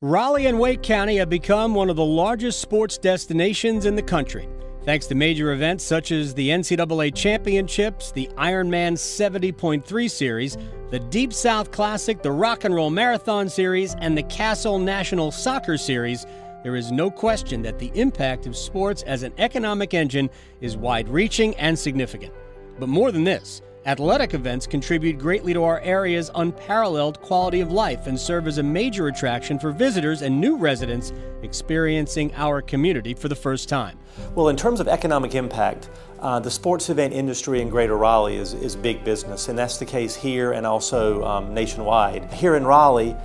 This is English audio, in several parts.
Raleigh and Wake County have become one of the largest sports destinations in the country, thanks to major events such as the NCAA Championships, the Ironman 70.3 Series, the Deep South Classic, the Rock and Roll Marathon Series, and the Castle National Soccer Series. There is no question that the impact of sports as an economic engine is wide-reaching and significant. But more than this, athletic events contribute greatly to our area's unparalleled quality of life and serve as a major attraction for visitors and new residents experiencing our community for the first time. Well, in terms of economic impact, the sports event industry in Greater Raleigh is big business, and that's the case here and also nationwide. Here in Raleigh,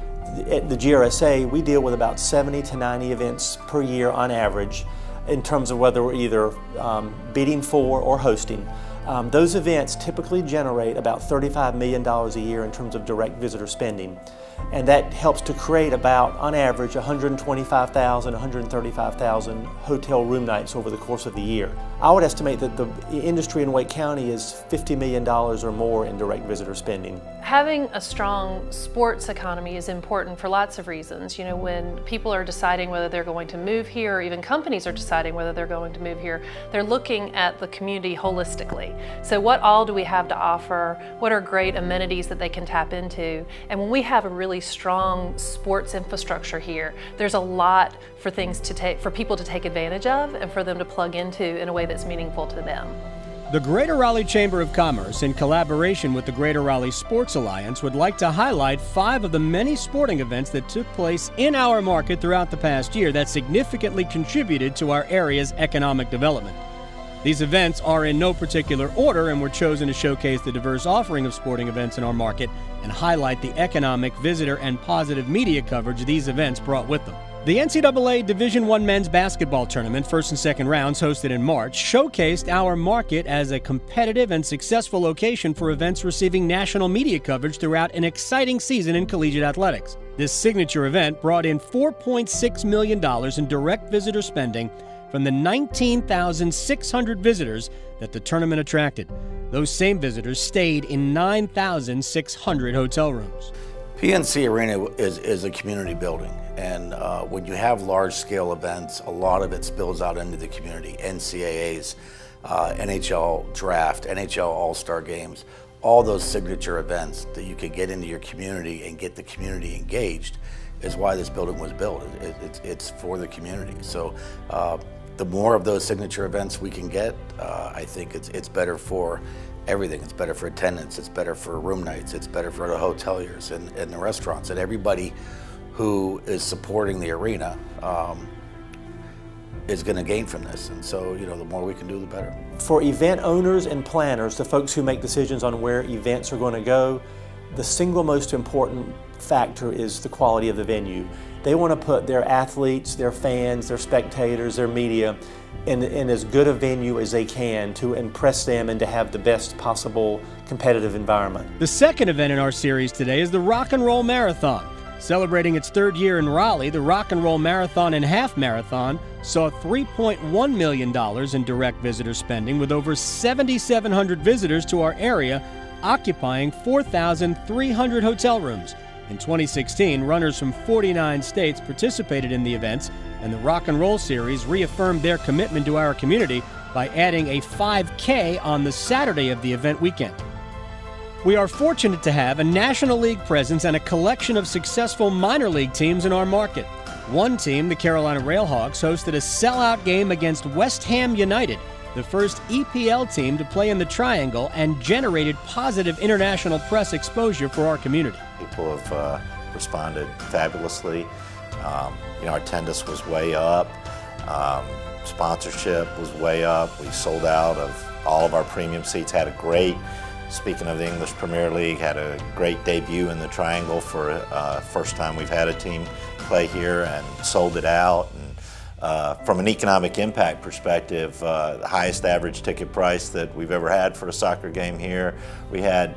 at the GRSA, we deal with about 70 to 90 events per year on average in terms of whether we're either bidding for or hosting. Those events typically generate about $35 million a year in terms of direct visitor spending. And that helps to create about, on average, 125,000, 135,000 hotel room nights over the course of the year. I would estimate that the industry in Wake County is $50 million or more in direct visitor spending. Having a strong sports economy is important for lots of reasons. You know, when people are deciding whether they're going to move here, or even companies are deciding whether they're going to move here, they're looking at the community holistically. So what all do we have to offer? What are great amenities that they can tap into? And when we have a really strong sports infrastructure here, there's a lot for people to take advantage of and for them to plug into in a way that's meaningful to them. The Greater Raleigh Chamber of Commerce, in collaboration with the Greater Raleigh Sports Alliance, would like to highlight 5 of the many sporting events that took place in our market throughout the past year that significantly contributed to our area's economic development. These events are in no particular order and were chosen to showcase the diverse offering of sporting events in our market and highlight the economic, visitor, and positive media coverage these events brought with them. The NCAA Division I men's basketball tournament, first and second rounds hosted in March, showcased our market as a competitive and successful location for events receiving national media coverage throughout an exciting season in collegiate athletics. This signature event brought in $4.6 million in direct visitor spending from the 19,600 visitors that the tournament attracted. Those same visitors stayed in 9,600 hotel rooms. PNC Arena is a community building, and when you have large-scale events, a lot of it spills out into the community. NCAAs, NHL Draft, NHL All-Star Games, all those signature events that you can get into your community and get the community engaged is why this building was built. It's for the community. So the more of those signature events we can get, I think it's better for everything. It's better for attendance, it's better for room nights, it's better for the hoteliers and the restaurants and everybody who is supporting the arena is going to gain from this. And so, you know, the more we can do, the better. For event owners and planners, the folks who make decisions on where events are going to go, the single most important factor is the quality of the venue. They want to put their athletes, their fans, their spectators, their media in as good a venue as they can to impress them and to have the best possible competitive environment. The second event in our series today is the Rock and Roll Marathon. Celebrating its third year in Raleigh, the Rock and Roll Marathon and Half Marathon saw $3.1 million in direct visitor spending, with over 7,700 visitors to our area, occupying 4,300 hotel rooms. In 2016, runners from 49 states participated in the events, and the Rock and Roll Series reaffirmed their commitment to our community by adding a 5K on the Saturday of the event weekend. We are fortunate to have a National League presence and a collection of successful minor league teams in our market. One team, the Carolina Railhawks, hosted a sellout game against West Ham United, the first EPL team to play in the Triangle, and generated positive international press exposure for our community. People have responded fabulously. Our attendance was way up. Sponsorship was way up. We sold out of all of our premium seats. Speaking of the English Premier League, had a great debut in the Triangle for first time we've had a team play here, and sold it out. And from an economic impact perspective, the highest average ticket price that we've ever had for a soccer game here. We had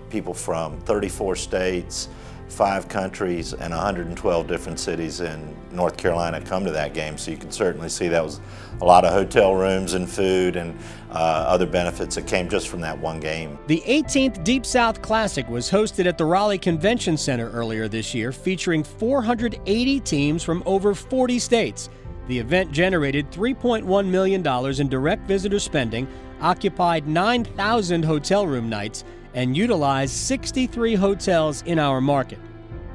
people from 34 states, 5 countries and 112 different cities in North Carolina come to that game. So you can certainly see that was a lot of hotel rooms and food and other benefits that came just from that one game. The 18th Deep South Classic was hosted at the Raleigh Convention Center earlier this year, featuring 480 teams from over 40 states. The event generated $3.1 million in direct visitor spending, occupied 9,000 hotel room nights, and utilized 63 hotels in our market.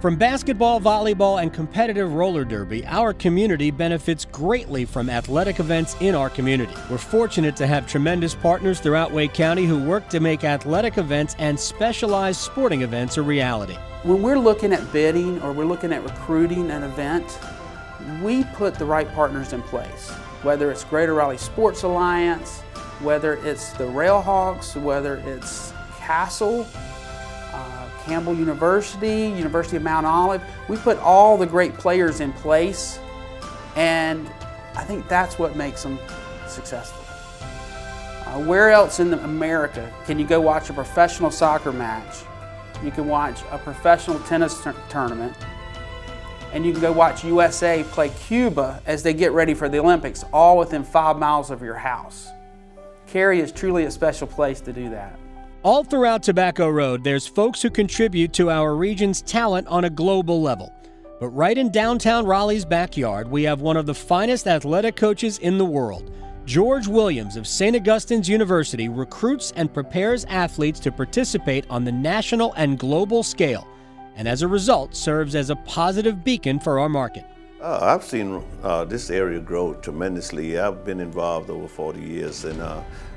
From basketball, volleyball, and competitive roller derby, our community benefits greatly from athletic events in our community. We're fortunate to have tremendous partners throughout Wake County who work to make athletic events and specialized sporting events a reality. When we're looking at bidding or we're looking at recruiting an event, we put the right partners in place. Whether it's Greater Raleigh Sports Alliance, whether it's the Railhawks, whether it's Castle, Campbell University, University of Mount Olive. We put all the great players in place, and I think that's what makes them successful. Where else in America can you go watch a professional soccer match? You can watch a professional tennis tournament, and you can go watch USA play Cuba as they get ready for the Olympics, all within 5 miles of your house. Cary is truly a special place to do that. All throughout Tobacco Road, there's folks who contribute to our region's talent on a global level. But right in downtown Raleigh's backyard, we have one of the finest athletic coaches in the world. George Williams of St. Augustine's University recruits and prepares athletes to participate on the national and global scale, and as a result serves as a positive beacon for our market. I've seen this area grow tremendously. I've been involved over 40 years, and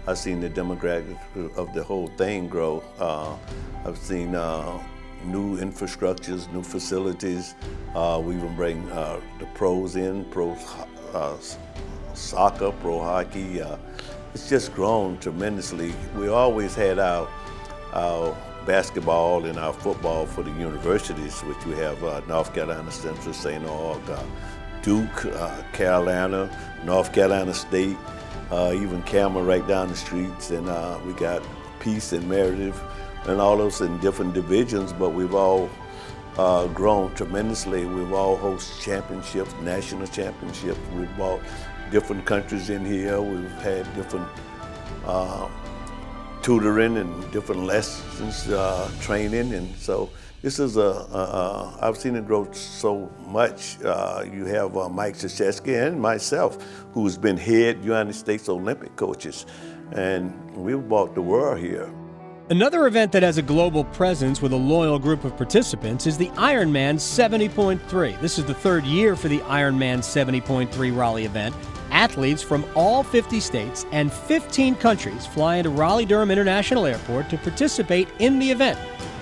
I've seen the demographic of the whole thing grow. I've seen new infrastructures, new facilities. We even bring the pros in, pro soccer, pro hockey. It's just grown tremendously. We always had our basketball and our football for the universities, which we have North Carolina Central, St. Aug, Duke, Carolina, North Carolina State, even Cameron right down the streets, and we got Peace and Meredith, and all those in different divisions, but we've all grown tremendously. We've all hosted championships, national championships. We've brought different countries in here. We've had different tutoring and different lessons, training, and so this is I've seen it grow so much. You have Mike Krzyzewski and myself, who's been head United States Olympic coaches, and we've brought the world here. Another event that has a global presence with a loyal group of participants is the Ironman 70.3. This is the third year for the Ironman 70.3 Raleigh event. Athletes from all 50 states and 15 countries fly into Raleigh-Durham International Airport to participate in the event.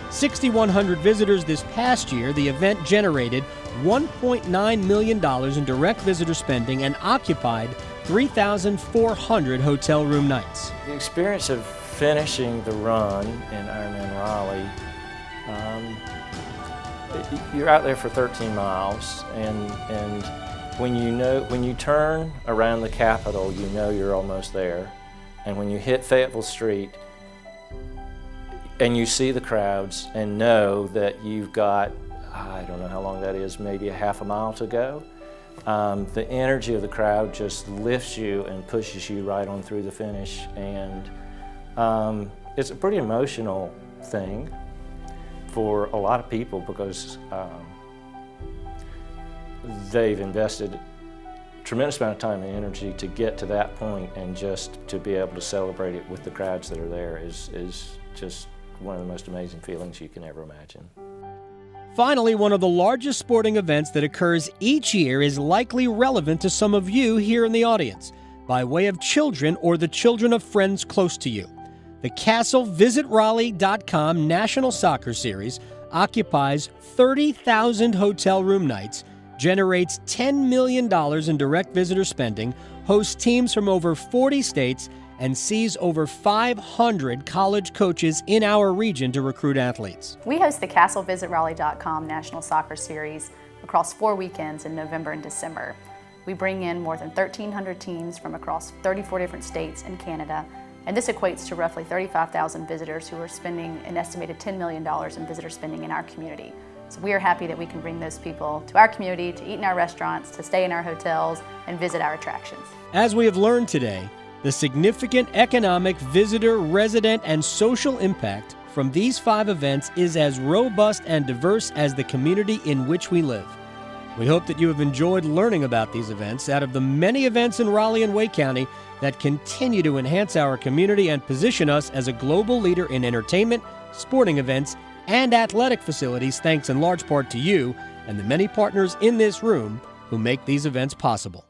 6,100 visitors this past year, the event generated $1.9 million in direct visitor spending and occupied 3,400 hotel room nights. The experience of finishing the run in Ironman Raleigh, you're out there for 13 miles, and when you turn around the Capitol, you know you're almost there. And when you hit Fayetteville Street and you see the crowds and know that you've got, I don't know how long that is, maybe a half a mile to go, the energy of the crowd just lifts you and pushes you right on through the finish. And it's a pretty emotional thing for a lot of people because they've invested a tremendous amount of time and energy to get to that point, and just to be able to celebrate it with the crowds that are there is just one of the most amazing feelings you can ever imagine. Finally, one of the largest sporting events that occurs each year is likely relevant to some of you here in the audience, by way of children or the children of friends close to you. The Castle VisitRaleigh.com National Soccer Series occupies 30,000 hotel room nights, generates $10 million in direct visitor spending, hosts teams from over 40 states, and sees over 500 college coaches in our region to recruit athletes. We host the Castle VisitRaleigh.com National Soccer Series across 4 weekends in November and December. We bring in more than 1,300 teams from across 34 different states and Canada, and this equates to roughly 35,000 visitors who are spending an estimated $10 million in visitor spending in our community. So we are happy that we can bring those people to our community, to eat in our restaurants, to stay in our hotels, and visit our attractions. As we have learned today, the significant economic, visitor, resident, and social impact from these 5 events is as robust and diverse as the community in which we live. We hope that you have enjoyed learning about these events out of the many events in Raleigh and Wake County that continue to enhance our community and position us as a global leader in entertainment, sporting events, and athletic facilities, thanks in large part to you and the many partners in this room who make these events possible.